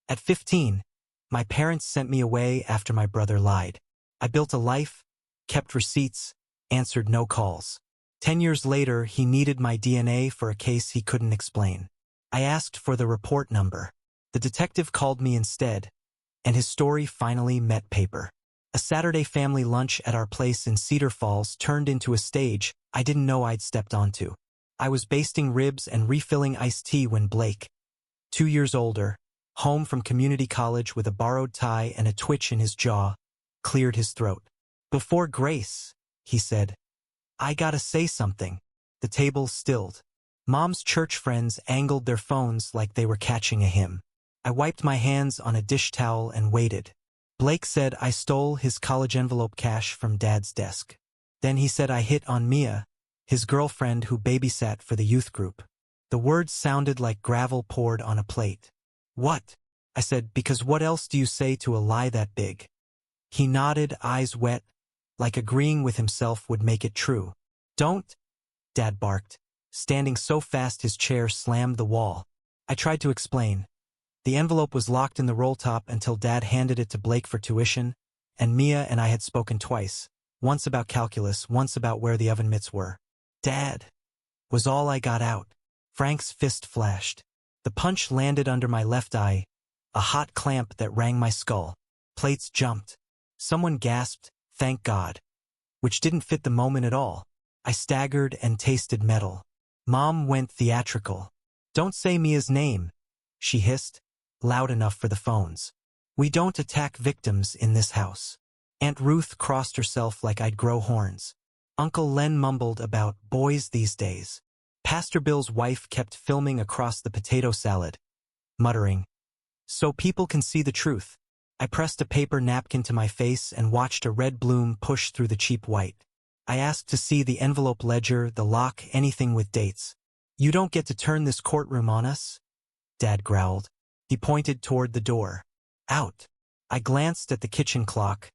At 15, my parents sent me away after my brother lied. I built a life, kept receipts, answered no calls. 10 years later, he needed my DNA for a case he couldn't explain. I asked for the report number. The detective called me instead, and his story finally met paper. A Saturday family lunch at our place in Cedar Falls turned into a stage I didn't know I'd stepped onto. I was basting ribs and refilling iced tea when Blake, 2 years older, home from community college with a borrowed tie and a twitch in his jaw, cleared his throat. "Before Grace," he said, "I gotta say something." The table stilled. Mom's church friends angled their phones like they were catching a hymn. I wiped my hands on a dish towel and waited. Blake said I stole his college envelope cash from Dad's desk. Then he said I hit on Mia, his girlfriend who babysat for the youth group. The words sounded like gravel poured on a plate. "What?" I said, "because what else do you say to a lie that big?" He nodded, eyes wet, like agreeing with himself would make it true. "Don't," Dad barked, standing so fast his chair slammed the wall. I tried to explain. The envelope was locked in the roll top until Dad handed it to Blake for tuition, and Mia and I had spoken twice, once about calculus, once about where the oven mitts were. "Dad," was all I got out. Frank's fist flashed. The punch landed under my left eye, a hot clamp that rang my skull. Plates jumped. Someone gasped, "Thank God," which didn't fit the moment at all. I staggered and tasted metal. Mom went theatrical. "Don't say Mia's name," she hissed, loud enough for the phones. "We don't attack victims in this house." Aunt Ruth crossed herself like I'd grow horns. Uncle Len mumbled about boys these days. Pastor Bill's wife kept filming across the potato salad, muttering, "So people can see the truth." I pressed a paper napkin to my face and watched a red bloom push through the cheap white. I asked to see the envelope ledger, the lock, anything with dates. "You don't get to turn this courtroom on us," Dad growled. He pointed toward the door. "Out." I glanced at the kitchen clock,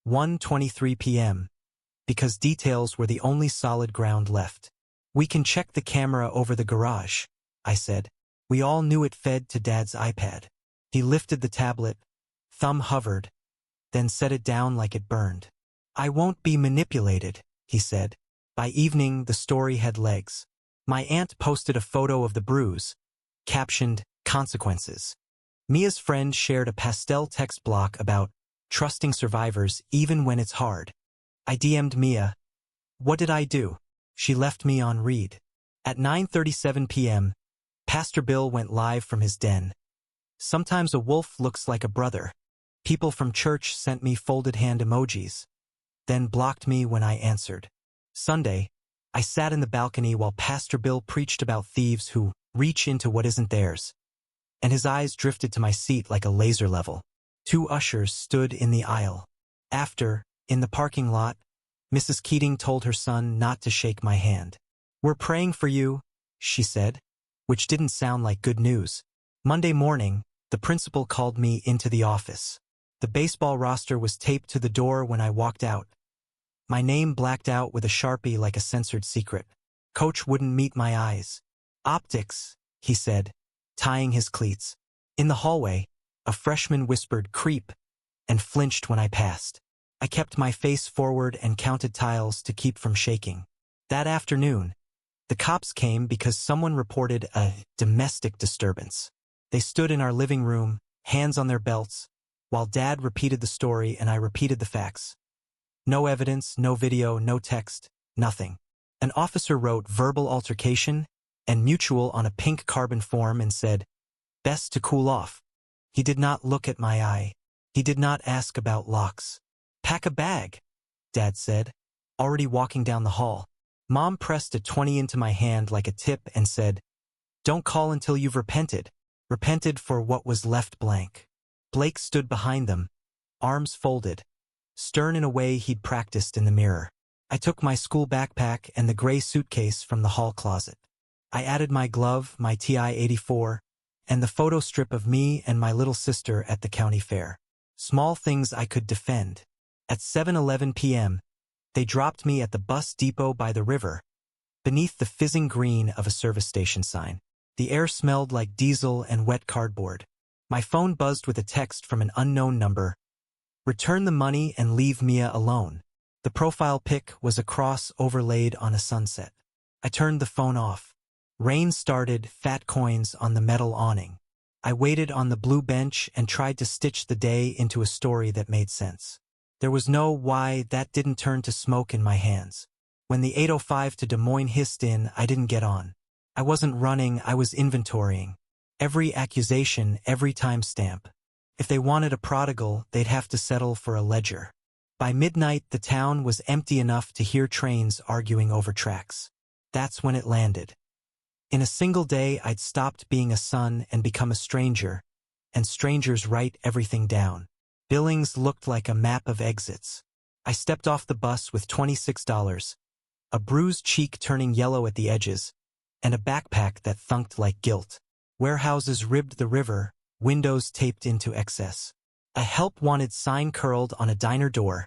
1:23 p.m., because details were the only solid ground left. "We can check the camera over the garage," I said. We all knew it fed to Dad's iPad. He lifted the tablet, thumb hovered, then set it down like it burned. "I won't be manipulated," he said. By evening, the story had legs. My aunt posted a photo of the bruise, captioned, "Consequences." Mia's friend shared a pastel text block about trusting survivors even when it's hard. I DM'd Mia. "What did I do?" She left me on read. At 9:37 p.m., Pastor Bill went live from his den. "Sometimes a wolf looks like a brother." People from church sent me folded hand emojis, then blocked me when I answered. Sunday, I sat in the balcony while Pastor Bill preached about thieves who reach into what isn't theirs, and his eyes drifted to my seat like a laser level. 2 ushers stood in the aisle. After, in the parking lot, Mrs. Keating told her son not to shake my hand. "We're praying for you," she said, which didn't sound like good news. Monday morning, the principal called me into the office. The baseball roster was taped to the door when I walked out. My name blacked out with a Sharpie like a censored secret. Coach wouldn't meet my eyes. "Optics," he said, tying his cleats. In the hallway, a freshman whispered "creep" and flinched when I passed. I kept my face forward and counted tiles to keep from shaking. That afternoon, the cops came because someone reported a domestic disturbance. They stood in our living room, hands on their belts, while Dad repeated the story and I repeated the facts. No evidence, no video, no text, nothing. An officer wrote verbal altercation and mutual on a pink carbon form and said, "Best to cool off." He did not look at my eye. He did not ask about locks. "Pack a bag," Dad said, already walking down the hall. Mom pressed a 20 into my hand like a tip and said, "Don't call until you've repented." Repented for what was left blank. Blake stood behind them, arms folded, stern in a way he'd practiced in the mirror. I took my school backpack and the gray suitcase from the hall closet. I added my glove, my TI-84, and the photo strip of me and my little sister at the county fair. Small things I could defend. At 7:11 p.m., they dropped me at the bus depot by the river, beneath the fizzing green of a service station sign. The air smelled like diesel and wet cardboard. My phone buzzed with a text from an unknown number. Return the money and leave Mia alone. The profile pic was a cross overlaid on a sunset. I turned the phone off. Rain started, fat coins on the metal awning. I waited on the blue bench and tried to stitch the day into a story that made sense. There was no why that didn't turn to smoke in my hands. When the 8:05 to Des Moines hissed in, I didn't get on. I wasn't running, I was inventorying. Every accusation, every timestamp. If they wanted a prodigal, they'd have to settle for a ledger. By midnight, the town was empty enough to hear trains arguing over tracks. That's when it landed. In a single day, I'd stopped being a son and become a stranger, and strangers write everything down. Billings looked like a map of exits. I stepped off the bus with $26, a bruised cheek turning yellow at the edges, and a backpack that thunked like guilt. Warehouses ribbed the river, windows taped into excess. A help-wanted sign curled on a diner door.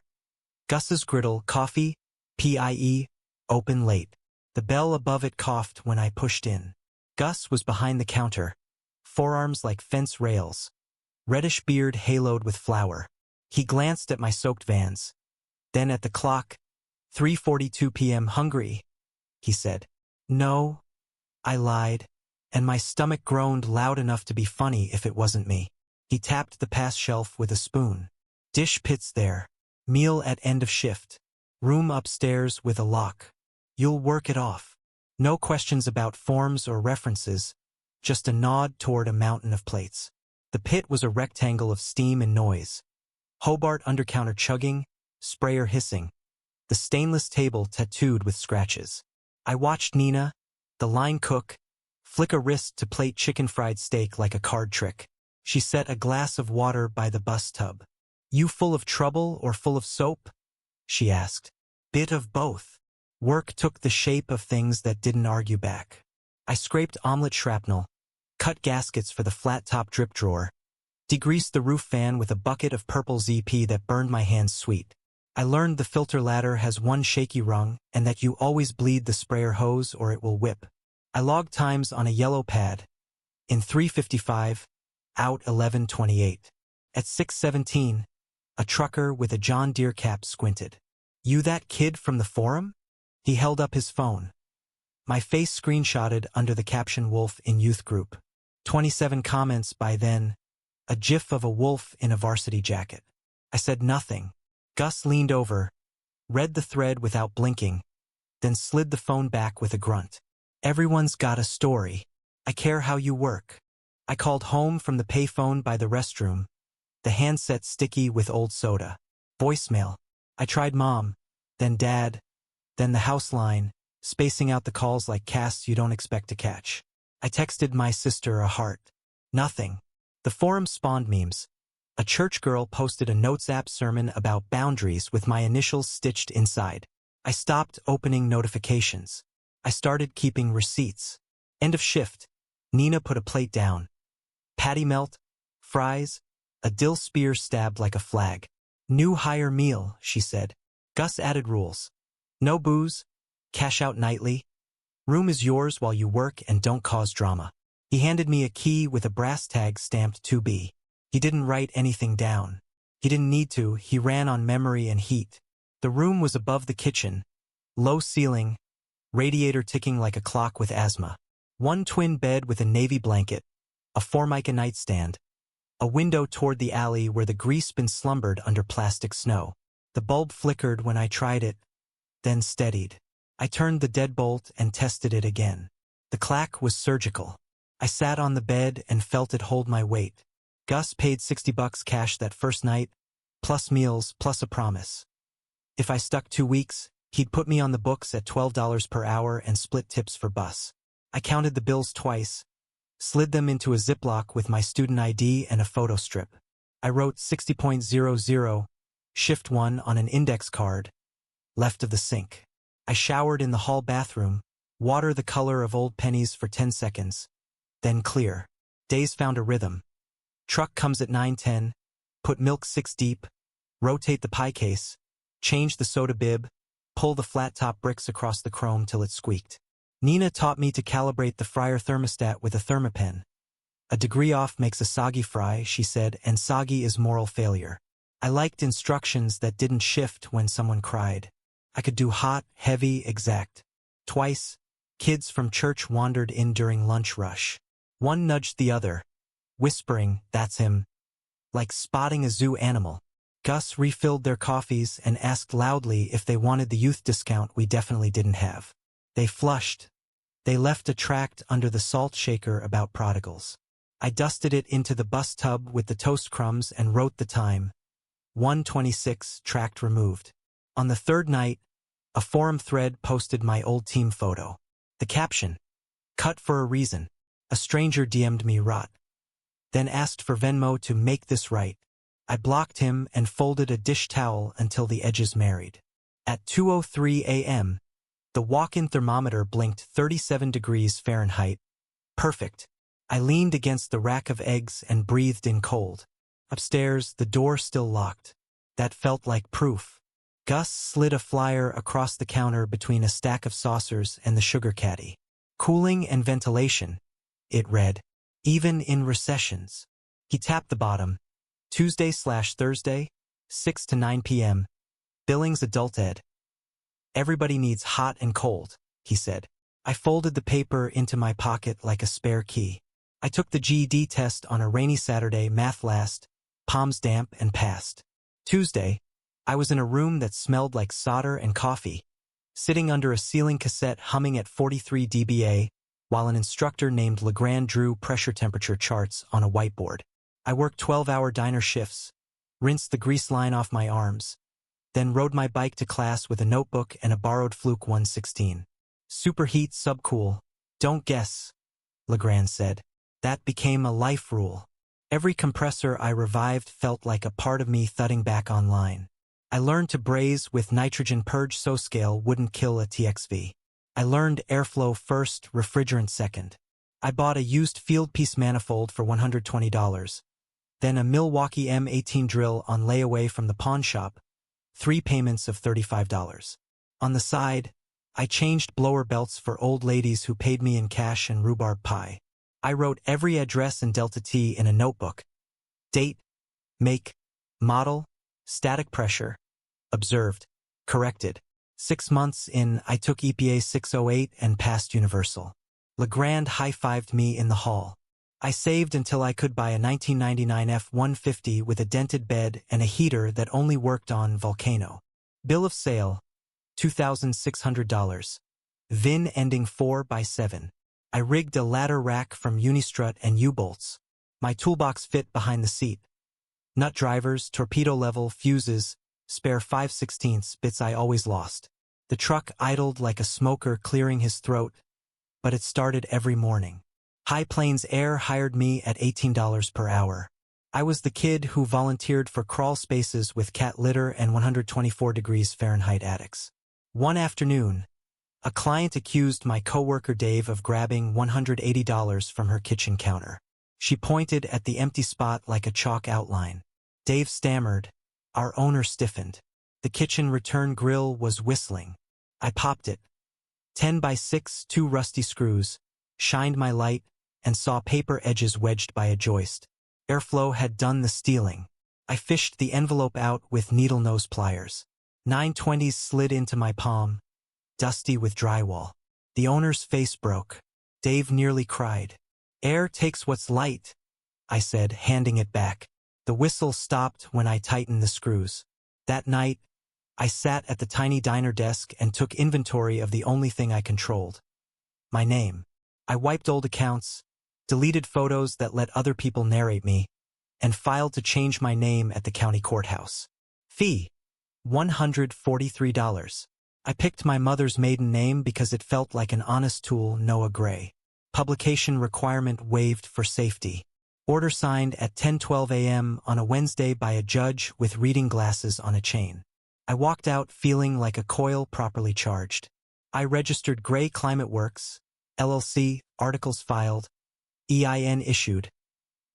Gus's Griddle, coffee, PIE, open late. The bell above it coughed when I pushed in. Gus was behind the counter, forearms like fence rails, reddish beard haloed with flour. He glanced at my soaked Vans. Then at the clock. 3:42 p.m. Hungry, he said. No, I lied, and my stomach groaned loud enough to be funny if it wasn't me. He tapped the pass shelf with a spoon. Dish pits there. Meal at end of shift. Room upstairs with a lock. You'll work it off. No questions about forms or references, just a nod toward a mountain of plates. The pit was a rectangle of steam and noise. Hobart undercounter chugging, sprayer hissing. The stainless table tattooed with scratches. I watched Nina, the line cook, flick a wrist to plate chicken fried steak like a card trick. She set a glass of water by the bus tub. You full of trouble or full of soap? She asked. Bit of both. Work took the shape of things that didn't argue back. I scraped omelet shrapnel, cut gaskets for the flat-top drip drawer, degreased the roof fan with a bucket of purple ZP that burned my hands sweet. I learned the filter ladder has one shaky rung and that you always bleed the sprayer hose or it will whip. I logged times on a yellow pad. In 3:55, out 11:28. At 6:17, a trucker with a John Deere cap squinted. You that kid from the forum? He held up his phone. My face screenshotted under the caption Wolf in Youth Group. 27 comments by then. A gif of a wolf in a varsity jacket. I said nothing. Gus leaned over, read the thread without blinking, then slid the phone back with a grunt. Everyone's got a story. I care how you work. I called home from the payphone by the restroom, the handset sticky with old soda. Voicemail. I tried Mom, then Dad, then the house line, spacing out the calls like casts you don't expect to catch. I texted my sister a heart. Nothing. The forum spawned memes. A church girl posted a Notes app sermon about boundaries with my initials stitched inside. I stopped opening notifications. I started keeping receipts. End of shift. Nina put a plate down. Patty melt, fries, a dill spear stabbed like a flag. New hire meal, she said. Gus added rules. No booze, cash out nightly. Room is yours while you work and don't cause drama. He handed me a key with a brass tag stamped 2B. He didn't write anything down. He didn't need to, he ran on memory and heat. The room was above the kitchen. Low ceiling, radiator ticking like a clock with asthma. One twin bed with a navy blanket, a Formica nightstand, a window toward the alley where the grease bin slumbered under plastic snow. The bulb flickered when I tried it, then steadied. I turned the deadbolt and tested it again. The clack was surgical. I sat on the bed and felt it hold my weight. Gus paid $60 cash that first night, plus meals, plus a promise. If I stuck 2 weeks, he'd put me on the books at $12 per hour and split tips for bus. I counted the bills twice, slid them into a Ziploc with my student ID and a photo strip. I wrote 60.00, shift 1 on an index card, left of the sink. I showered in the hall bathroom, water the color of old pennies for 10 seconds, then clear. Days found a rhythm. Truck comes at 9:10, put milk 6 deep, rotate the pie case, change the soda bib, pull the flat-top bricks across the chrome till it squeaked. Nina taught me to calibrate the fryer thermostat with a thermopen. A degree off makes a soggy fry, she said, and soggy is moral failure. I liked instructions that didn't shift when someone cried. I could do hot, heavy, exact. Twice, kids from church wandered in during lunch rush. One nudged the other, whispering, "That's him," like spotting a zoo animal. Gus refilled their coffees and asked loudly if they wanted the youth discount we definitely didn't have. They flushed. They left a tract under the salt shaker about prodigals. I dusted it into the bus tub with the toast crumbs and wrote the time. 1:26, tract removed. On the third night, a forum thread posted my old team photo. The caption, "Cut for a reason." A stranger DM'd me rot. Then asked for Venmo to make this right. I blocked him and folded a dish towel until the edges married. At 2:03 a.m., the walk-in thermometer blinked 37 degrees Fahrenheit. Perfect. I leaned against the rack of eggs and breathed in cold. Upstairs, the door still locked. That felt like proof. Gus slid a flyer across the counter between a stack of saucers and the sugar caddy. Cooling and ventilation, it read. Even in recessions. He tapped the bottom. Tuesday/Thursday, 6 to 9 p.m. Billings Adult Ed. Everybody needs hot and cold, he said. I folded the paper into my pocket like a spare key. I took the GED test on a rainy Saturday, math last, palms damp, and passed. Tuesday, I was in a room that smelled like solder and coffee, sitting under a ceiling cassette humming at 43 dBA, while an instructor named Legrand drew pressure temperature charts on a whiteboard. I worked 12-hour diner shifts, rinsed the grease line off my arms, then rode my bike to class with a notebook and a borrowed Fluke 116. Superheat, subcool. Don't guess, Legrand said. That became a life rule. Every compressor I revived felt like a part of me thudding back online. I learned to braze with nitrogen purge so scale wouldn't kill a TXV. I learned airflow first, refrigerant second. I bought a used field piece manifold for $120. Then a Milwaukee M18 drill on layaway from the pawn shop, 3 payments of $35. On the side, I changed blower belts for old ladies who paid me in cash and rhubarb pie. I wrote every address in Delta T in a notebook. Date, make, model, static pressure, observed, corrected. 6 months in, I took EPA 608 and passed Universal. Legrand high-fived me in the hall. I saved until I could buy a 1999 F-150 with a dented bed and a heater that only worked on Volcano. Bill of sale, $2,600. VIN ending 4x7. I rigged a ladder rack from Unistrut and U-bolts. My toolbox fit behind the seat. Nut drivers, torpedo level, fuses, spare 5/16 bits I always lost. The truck idled like a smoker clearing his throat, but it started every morning. High Plains Air hired me at $18 per hour. I was the kid who volunteered for crawl spaces with cat litter and 124 degrees Fahrenheit attics. One afternoon, a client accused my coworker Dave of grabbing $180 from her kitchen counter. She pointed at the empty spot like a chalk outline. Dave stammered. Our owner stiffened. The kitchen return grill was whistling. I popped it. 10x6, 2 rusty screws, shined my light, and saw paper edges wedged by a joist. Airflow had done the stealing. I fished the envelope out with needle nose pliers. 920s slid into my palm, dusty with drywall. The owner's face broke. Dave nearly cried. Air takes what's light, I said, handing it back. The whistle stopped when I tightened the screws. That night, I sat at the tiny diner desk and took inventory of the only thing I controlled. My name. I wiped old accounts, deleted photos that let other people narrate me, and filed to change my name at the county courthouse. Fee, $143. I picked my mother's maiden name because it felt like an honest tool, Noah Gray. Publication requirement waived for safety. Order signed at 10:12 a.m. on a Wednesday by a judge with reading glasses on a chain. I walked out feeling like a coil properly charged. I registered Gray Climate Works, LLC, articles filed, EIN issued,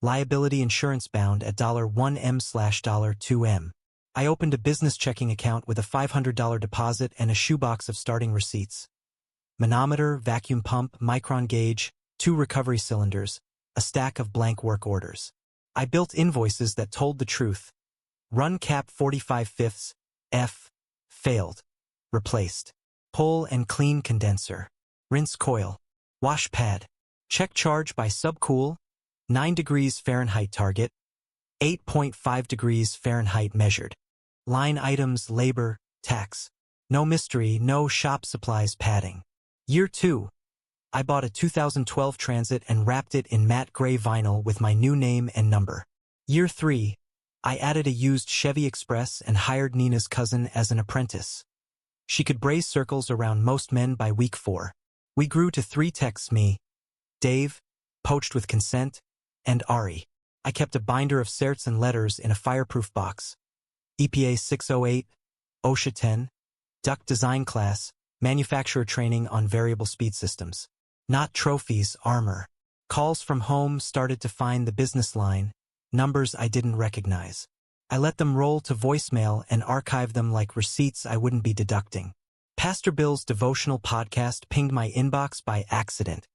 liability insurance bound at $1M/$2M. I opened a business checking account with a $500 deposit and a shoebox of starting receipts. Manometer, vacuum pump, micron gauge, 2 recovery cylinders, a stack of blank work orders. I built invoices that told the truth. Run cap 45 fifths, F, failed. Replaced. Pull and clean condenser. Rinse coil. Wash pad. Check charge by subcool. 9 degrees Fahrenheit target. 8.5 degrees Fahrenheit measured. Line items, labor, tax. No mystery, no shop supplies padding. Year 2. I bought a 2012 Transit and wrapped it in matte gray vinyl with my new name and number. Year 3. I added a used Chevy Express and hired Nina's cousin as an apprentice. She could braze circles around most men by week 4. We grew to 3 techs, me, Dave, poached with consent, and Ari. I kept a binder of certs and letters in a fireproof box. EPA 608, OSHA 10, duct design class, manufacturer training on variable speed systems. Not trophies, armor. Calls from home started to find the business line, numbers I didn't recognize. I let them roll to voicemail and archive them like receipts I wouldn't be deducting. Pastor Bill's devotional podcast pinged my inbox by accident.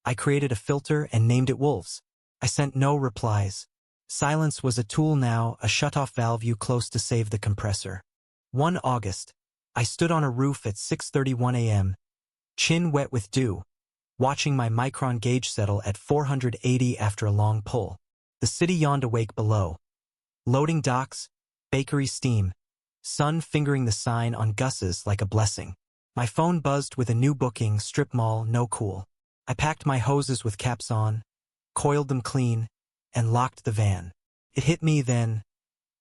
I created a filter and named it Wolves. I sent no replies. Silence was a tool now, a shutoff valve you close to save the compressor. 1 August. I stood on a roof at 6:31 a.m., chin wet with dew, watching my micron gauge settle at 480 after a long pull. The city yawned awake below. Loading docks, bakery steam, sun fingering the sign on gusses like a blessing. My phone buzzed with a new booking, strip mall, no cool. I packed my hoses with caps on, coiled them clean, and locked the van. It hit me then.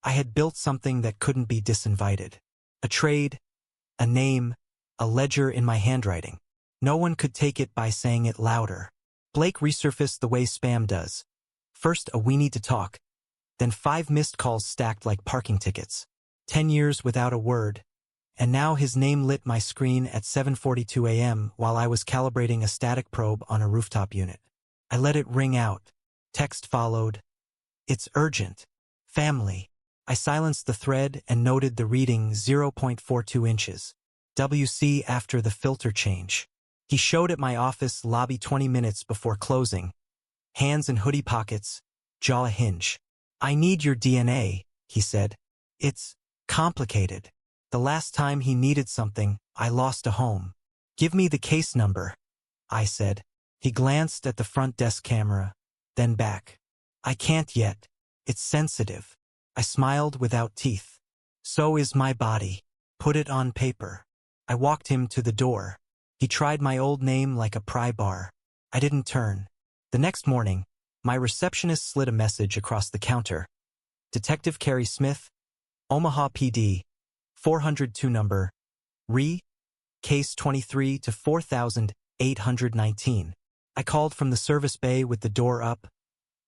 I had built something that couldn't be disinvited. A trade, a name, a ledger in my handwriting. No one could take it by saying it louder. Blake resurfaced the way spam does. First a "we need to talk," then 5 missed calls stacked like parking tickets. 10 years without a word. And now his name lit my screen at 7:42 a.m. while I was calibrating a static probe on a rooftop unit. I let it ring out. Text followed. It's urgent. Family. I silenced the thread and noted the reading 0.42 inches. WC after the filter change. He showed at my office lobby 20 minutes before closing. Hands in hoodie pockets, jaw a hinge. I need your DNA, he said. It's complicated. The last time he needed something, I lost a home. Give me the case number, I said. He glanced at the front desk camera, then back. I can't yet. It's sensitive. I smiled without teeth. So is my body. Put it on paper. I walked him to the door. He tried my old name like a pry bar. I didn't turn. The next morning, my receptionist slid a message across the counter. Detective Carrie Smith, Omaha PD, 402 number, case 23 to 4819. I called from the service bay with the door up,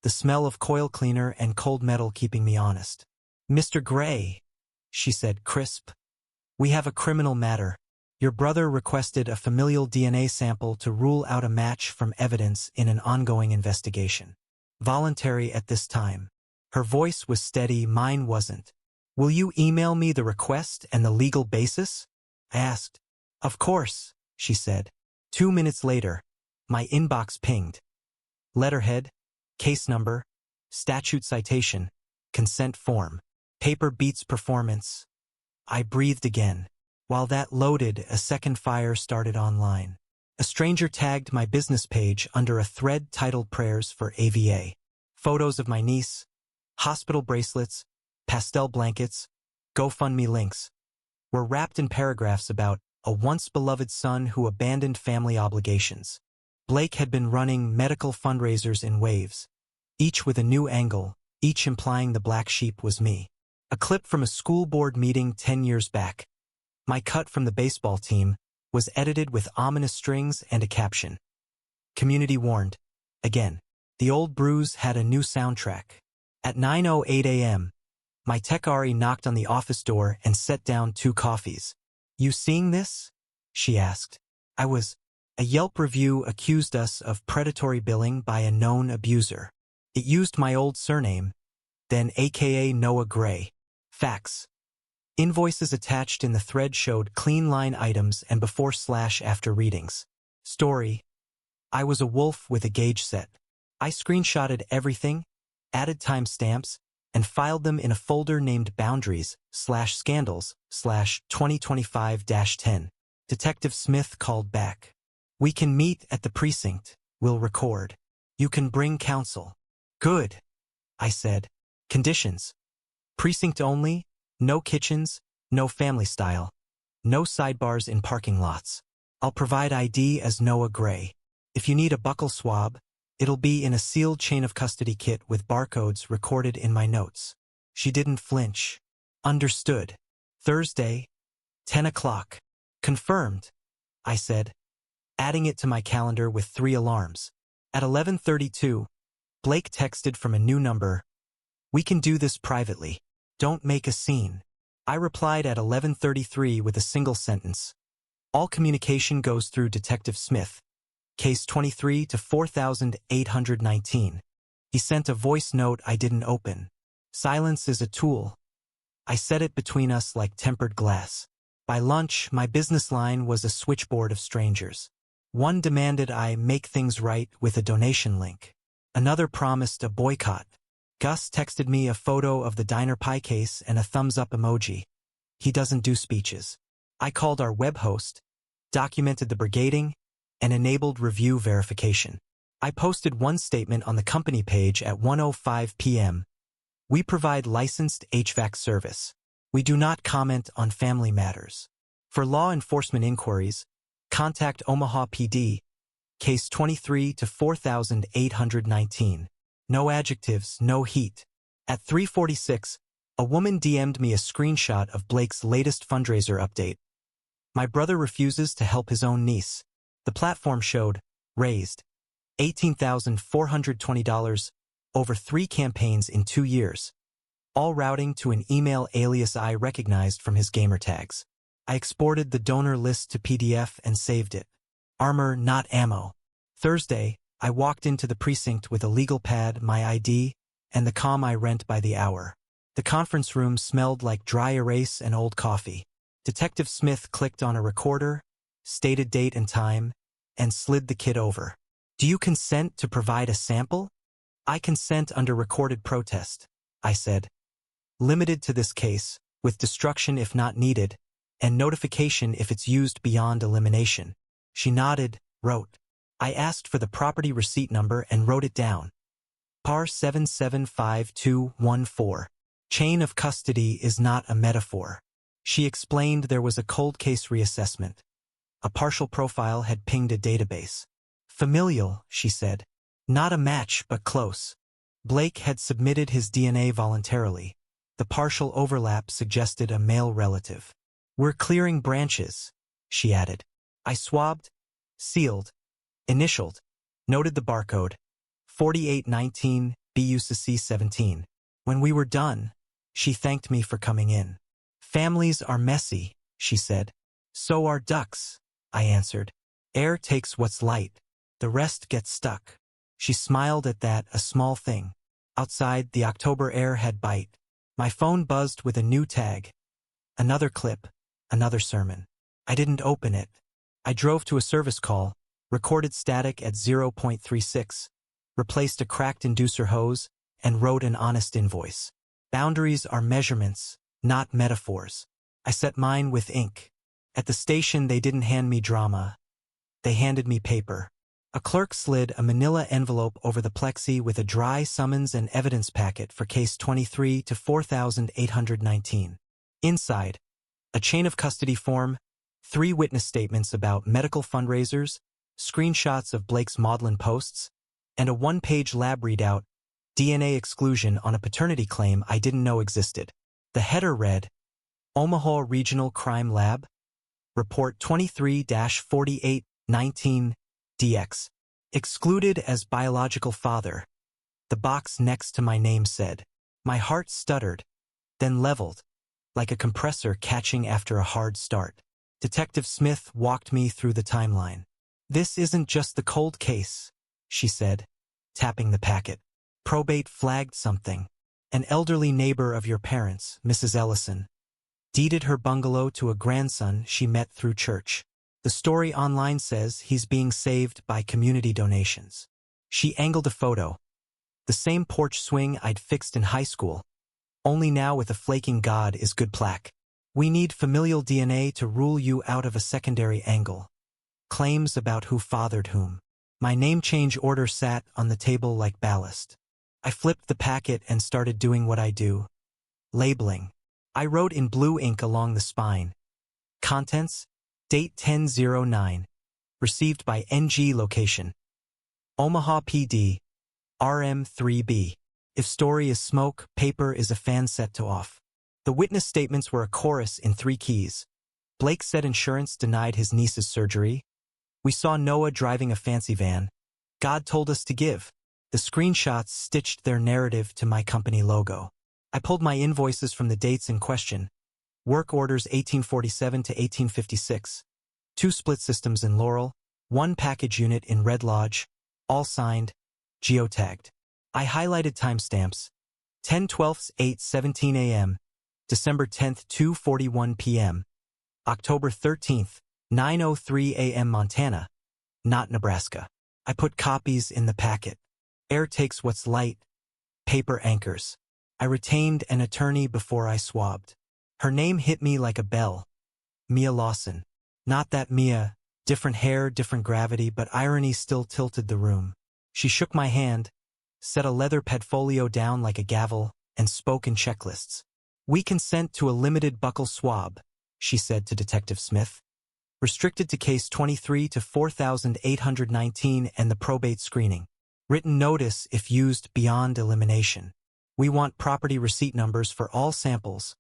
the smell of coil cleaner and cold metal keeping me honest. Mr. Gray, she said crisp. We have a criminal matter. Your brother requested a familial DNA sample to rule out a match from evidence in an ongoing investigation. Voluntary at this time. Her voice was steady, mine wasn't. Will you email me the request and the legal basis? I asked. Of course, she said. 2 minutes later, my inbox pinged. Letterhead, case number, statute citation, consent form, paper beats performance. I breathed again. While that loaded, a second fire started online. A stranger tagged my business page under a thread titled Prayers for AVA. Photos of my niece, hospital bracelets, pastel blankets, GoFundMe links were wrapped in paragraphs about a once-beloved son who abandoned family obligations. Blake had been running medical fundraisers in waves, each with a new angle, each implying the black sheep was me. A clip from a school board meeting 10 years back. My cut from the baseball team was edited with ominous strings and a caption. Community warned. Again, the old bruise had a new soundtrack. At 9:08 a.m., my tech Ari knocked on the office door and set down 2 coffees. You seeing this? She asked. I was. A Yelp review accused us of predatory billing by a known abuser. It used my old surname, then aka Noah Gray. Facts. Invoices attached in the thread showed clean line items and before/after readings. Story. I was a wolf with a gauge set. I screenshotted everything, added timestamps, and filed them in a folder named Boundaries/Scandals/2025-10. Detective Smith called back. We can meet at the precinct. We'll record. You can bring counsel. Good, I said. Conditions. Precinct only, no kitchens, no family style, no sidebars in parking lots. I'll provide ID as Noah Gray. If you need a buccal swab, it'll be in a sealed chain of custody kit with barcodes recorded in my notes. She didn't flinch. Understood. Thursday, 10 o'clock. Confirmed, I said, adding it to my calendar with 3 alarms. At 11:32, Blake texted from a new number. We can do this privately. Don't make a scene. I replied at 11:33 with a single sentence. All communication goes through Detective Smith. Case 23 to 4819. He sent a voice note I didn't open. Silence is a tool. I set it between us like tempered glass. By lunch, my business line was a switchboard of strangers. One demanded I make things right with a donation link. Another promised a boycott. Gus texted me a photo of the diner pie case and a thumbs-up emoji. He doesn't do speeches. I called our web host, documented the brigading, and enabled review verification. I posted one statement on the company page at 1:05 p.m. We provide licensed HVAC service. We do not comment on family matters. For law enforcement inquiries, contact Omaha PD, case 23 to 4819. No adjectives, no heat. At 3:46, a woman DM'd me a screenshot of Blake's latest fundraiser update. My brother refuses to help his own niece. The platform showed, raised $18,420 over 3 campaigns in 2 years, all routing to an email alias I recognized from his gamer tags. I exported the donor list to PDF and saved it. Armor, not ammo. Thursday, I walked into the precinct with a legal pad, my ID, and the comm I rent by the hour. The conference room smelled like dry erase and old coffee. Detective Smith clicked on a recorder, stated date and time, and slid the kit over. Do you consent to provide a sample? I consent under recorded protest, I said. Limited to this case, with destruction if not needed, and notification if it's used beyond elimination. She nodded, wrote. I asked for the property receipt number and wrote it down. PAR 775214. Chain of custody is not a metaphor. She explained there was a cold case reassessment. A partial profile had pinged a database. Familial, she said. Not a match, but close. Blake had submitted his DNA voluntarily. The partial overlap suggested a male relative. We're clearing branches, she added. I swabbed, sealed, initialed, noted the barcode, 4819 BUCC 17. When we were done, she thanked me for coming in. Families are messy, she said. So are ducks, I answered. Air takes what's light. The rest gets stuck. She smiled at that, a small thing. Outside, the October air had bite. My phone buzzed with a new tag. Another clip, another sermon. I didn't open it. I drove to a service call, recorded static at 0.36, replaced a cracked inducer hose, and wrote an honest invoice. Boundaries are measurements, not metaphors. I set mine with ink. At the station, they didn't hand me drama. They handed me paper. A clerk slid a manila envelope over the plexi with a dry summons and evidence packet for case 23 to 4819. Inside, a chain of custody form, 3 witness statements about medical fundraisers, screenshots of Blake's maudlin posts, and a 1-page lab readout, DNA exclusion on a paternity claim I didn't know existed. The header read, Omaha Regional Crime Lab, Report 23-4819, DX. Excluded as biological father. The box next to my name said. My heart stuttered, then leveled, like a compressor catching after a hard start. Detective Smith walked me through the timeline. This isn't just the cold case, she said, tapping the packet. Probate flagged something. An elderly neighbor of your parents, Mrs. Ellison, deeded her bungalow to a grandson she met through church. The story online says he's being saved by community donations. She angled a photo. The same porch swing I'd fixed in high school, only now with a flaking God is good plaque. We need familial DNA to rule you out of a secondary angle. Claims about who fathered whom. My name change order sat on the table like ballast. I flipped the packet and started doing what I do. Labeling. I wrote in blue ink along the spine. Contents, date 10/09. Received by NG location. Omaha PD, RM3B. If story is smoke, paper is a fan set to off. The witness statements were a chorus in 3 keys. Blake said insurance denied his niece's surgery. We saw Noah driving a fancy van. God told us to give. The screenshots stitched their narrative to my company logo. I pulled my invoices from the dates in question. Work orders 1847 to 1856. 2 split systems in Laurel, 1 package unit in Red Lodge, all signed, geotagged. I highlighted timestamps. 10/12, 8:17 a.m., December 10th, 2:41 p.m., October 13th, 9:03 a.m. Montana, not Nebraska. I put copies in the packet. Air takes what's light. Paper anchors. I retained an attorney before I swabbed. Her name hit me like a bell. Mia Lawson. Not that Mia, different hair, different gravity, but irony still tilted the room. She shook my hand, set a leather padfolio down like a gavel, and spoke in checklists. We consent to a limited buccal swab, she said to Detective Smith. Restricted to case 23 to 4819 and the probate screening. Written notice if used beyond elimination. We want property receipt numbers for all samples,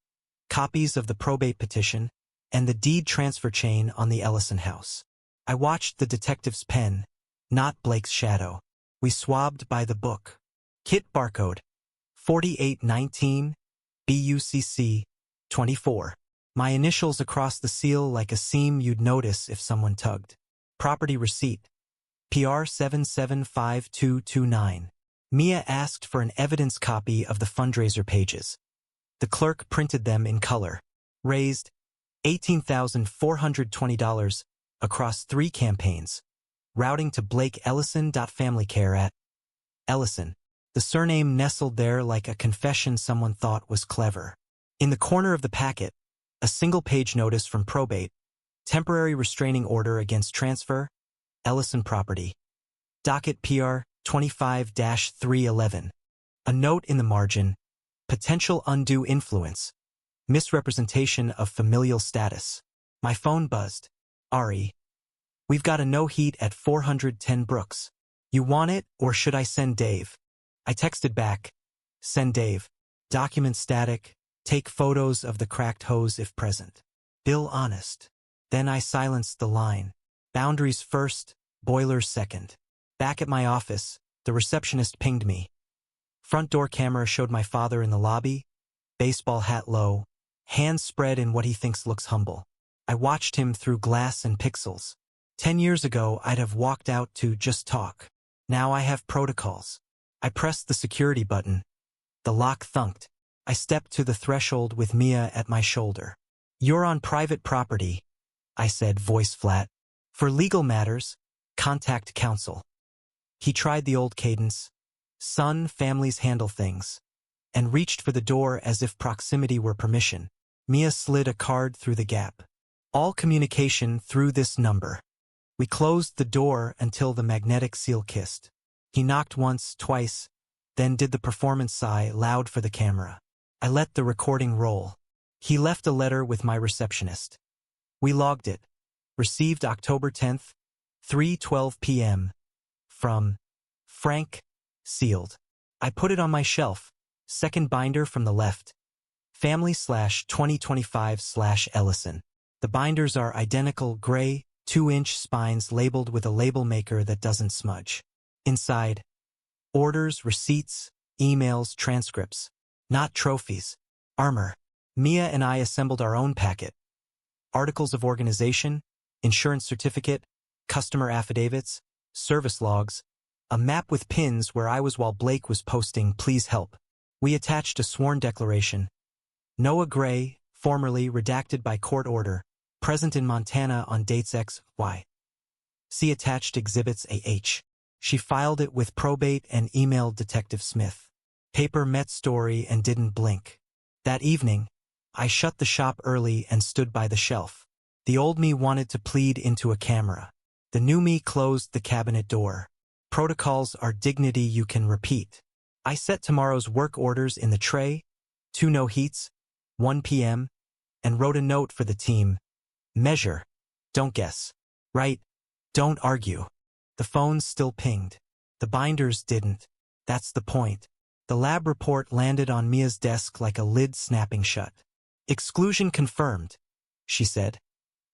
copies of the probate petition, and the deed transfer chain on the Ellison house. I watched the detective's pen, not Blake's shadow. We swabbed by the book. Kit barcode. 4819, BUCC, 24. My initials across the seal like a seam you'd notice if someone tugged. Property receipt. PR 775229. Mia asked for an evidence copy of the fundraiser pages. The clerk printed them in color. Raised $18,420 across 3 campaigns. Routing to Blake Ellison. Family care at Ellison. The surname nestled there like a confession someone thought was clever. In the corner of the packet, a single-page notice from probate. Temporary restraining order against transfer. Ellison property. Docket PR 25-311. A note in the margin. Potential undue influence. Misrepresentation of familial status. My phone buzzed. Ari. We've got a no-heat at 410 Brooks. You want it, or should I send Dave? I texted back. Send Dave. Document static. Take photos of the cracked hose if present. Bill honest. Then I silenced the line. Boundaries first, boilers second. Back at my office, the receptionist pinged me. Front door camera showed my father in the lobby, baseball hat low, hands spread in what he thinks looks humble. I watched him through glass and pixels. 10 years ago, I'd have walked out to just talk. Now I have protocols. I pressed the security button. The lock thunked. I stepped to the threshold with Mia at my shoulder. You're on private property, I said, voice flat. For legal matters, contact counsel. He tried the old cadence. Son, families handle things. And reached for the door as if proximity were permission. Mia slid a card through the gap. All communication through this number. We closed the door until the magnetic seal kissed. He knocked once, twice, then did the performance sigh loud for the camera. I let the recording roll. He left a letter with my receptionist. We logged it. Received October 10th, 3:12 p.m. From Frank, sealed. I put it on my shelf. Second binder from the left. Family/2025/Ellison. The binders are identical gray, 2-inch spines labeled with a label maker that doesn't smudge. Inside, orders, receipts, emails, transcripts. Not trophies. Armor. Mia and I assembled our own packet. Articles of organization, insurance certificate, customer affidavits, service logs, a map with pins where I was while Blake was posting "Please help." We attached a sworn declaration. Noah Gray, formerly redacted by court order, present in Montana on dates X, Y. See attached exhibits AH. She filed it with probate and emailed Detective Smith. Paper met story and didn't blink. That evening, I shut the shop early and stood by the shelf. The old me wanted to plead into a camera. The new me closed the cabinet door. Protocols are dignity you can repeat. I set tomorrow's work orders in the tray, 2 no heats, 1 p.m., and wrote a note for the team. Measure. Don't guess. Right. Don't argue. The phones still pinged. The binders didn't. That's the point. The lab report landed on Mia's desk like a lid snapping shut. Exclusion confirmed, she said,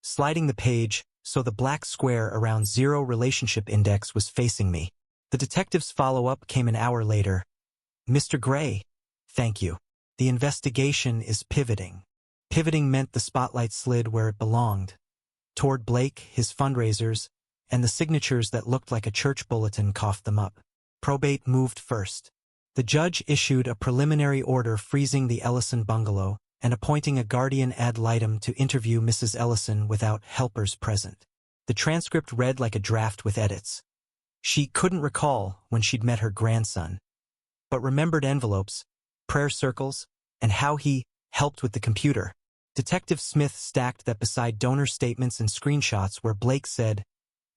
sliding the page so the black square around 0 relationship index was facing me. The detective's follow-up came an hour later. Mr. Gray, thank you. The investigation is pivoting. Pivoting meant the spotlight slid where it belonged, toward Blake, his fundraisers, and the signatures that looked like a church bulletin coughed them up. Probate moved first. The judge issued a preliminary order freezing the Ellison bungalow and appointing a guardian ad litem to interview Mrs. Ellison without helpers present. The transcript read like a draft with edits. She couldn't recall when she'd met her grandson, but remembered envelopes, prayer circles, and how he helped with the computer. Detective Smith stacked that beside donor statements and screenshots where Blake said,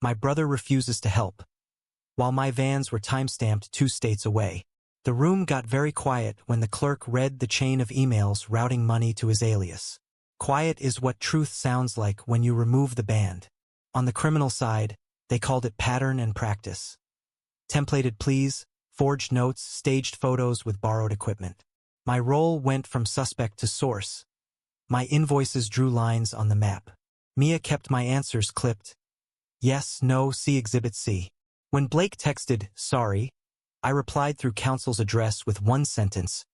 "My brother refuses to help," while my vans were time-stamped 2 states away. The room got very quiet when the clerk read the chain of emails routing money to his alias. Quiet is what truth sounds like when you remove the band. On the criminal side, they called it pattern and practice. Templated pleas, forged notes, staged photos with borrowed equipment. My role went from suspect to source. My invoices drew lines on the map. Mia kept my answers clipped. Yes, no, see Exhibit C. When Blake texted, sorry, I replied through counsel's address with 1 sentence.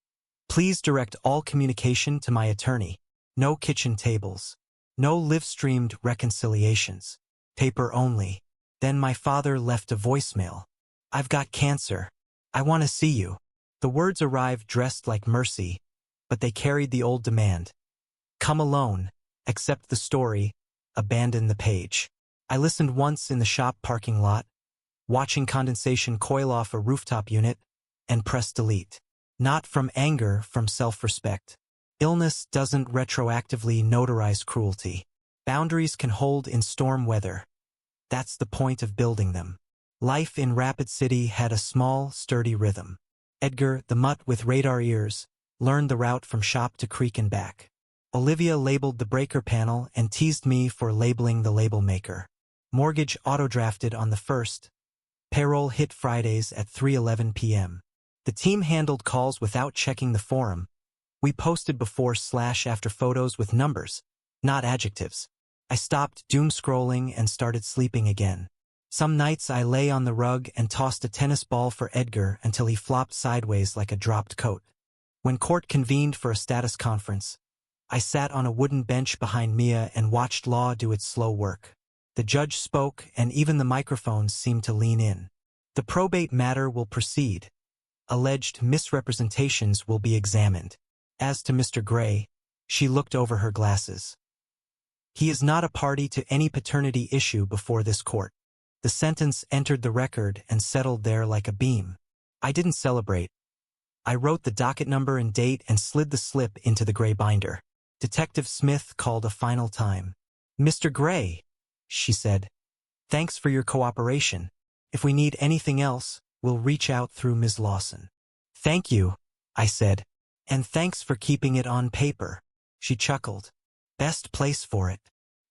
Please direct all communication to my attorney. No kitchen tables. No live-streamed reconciliations. Paper only. Then my father left a voicemail. I've got cancer. I want to see you. The words arrived dressed like mercy, but they carried the old demand. Come alone, accept the story, abandon the page. I listened once in the shop parking lot, watching condensation coil off a rooftop unit, and pressed delete. Not from anger, from self-respect. Illness doesn't retroactively notarize cruelty. Boundaries can hold in storm weather. That's the point of building them. Life in Rapid City had a small, sturdy rhythm. Edgar, the mutt with radar ears, learned the route from shop to creek and back. Olivia labeled the breaker panel and teased me for labeling the label maker. Mortgage auto-drafted on the 1st. Payroll hit Fridays at 3:11 p.m. The team handled calls without checking the forum. We posted before/after photos with numbers, not adjectives. I stopped doom scrolling and started sleeping again. Some nights I lay on the rug and tossed a tennis ball for Edgar until he flopped sideways like a dropped coat. When court convened for a status conference, I sat on a wooden bench behind Mia and watched law do its slow work. The judge spoke, and even the microphones seemed to lean in. The probate matter will proceed. Alleged misrepresentations will be examined. As to Mr. Gray, she looked over her glasses. He is not a party to any paternity issue before this court. The sentence entered the record and settled there like a beam. I didn't celebrate. I wrote the docket number and date and slid the slip into the gray binder. Detective Smith called a final time. Mr. Gray, she said, thanks for your cooperation. If we need anything else, we'll reach out through Ms. Lawson. Thank you, I said, and thanks for keeping it on paper. She chuckled. Best place for it.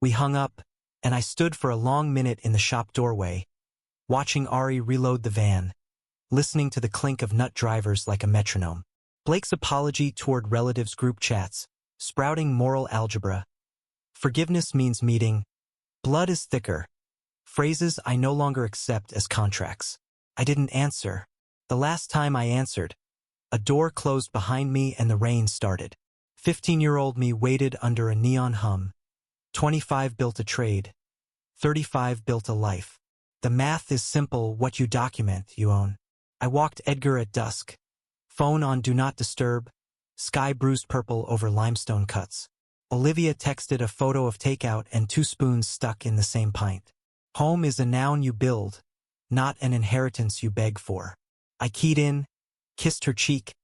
We hung up, and I stood for a long minute in the shop doorway, watching Ari reload the van, listening to the clink of nut drivers like a metronome. Blake's apology toward relatives' group chats, sprouting moral algebra. Forgiveness means meeting. Blood is thicker. Phrases I no longer accept as contracts. I didn't answer. The last time I answered, a door closed behind me and the rain started. 15-year-old me waited under a neon hum. 25 built a trade. 35 built a life. The math is simple: what you document, you own. I walked Edgar at dusk. Phone on Do Not Disturb. Sky bruised purple over limestone cuts. Olivia texted a photo of takeout and 2 spoons stuck in the same pint. Home is a noun you build, not an inheritance you beg for. I keyed in, kissed her cheek,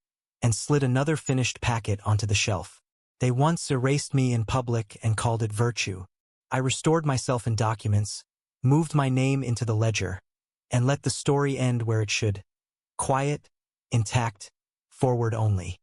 and slid another finished packet onto the shelf. They once erased me in public and called it virtue. I restored myself in documents, moved my name into the ledger, and let the story end where it should. Quiet, intact, forward only.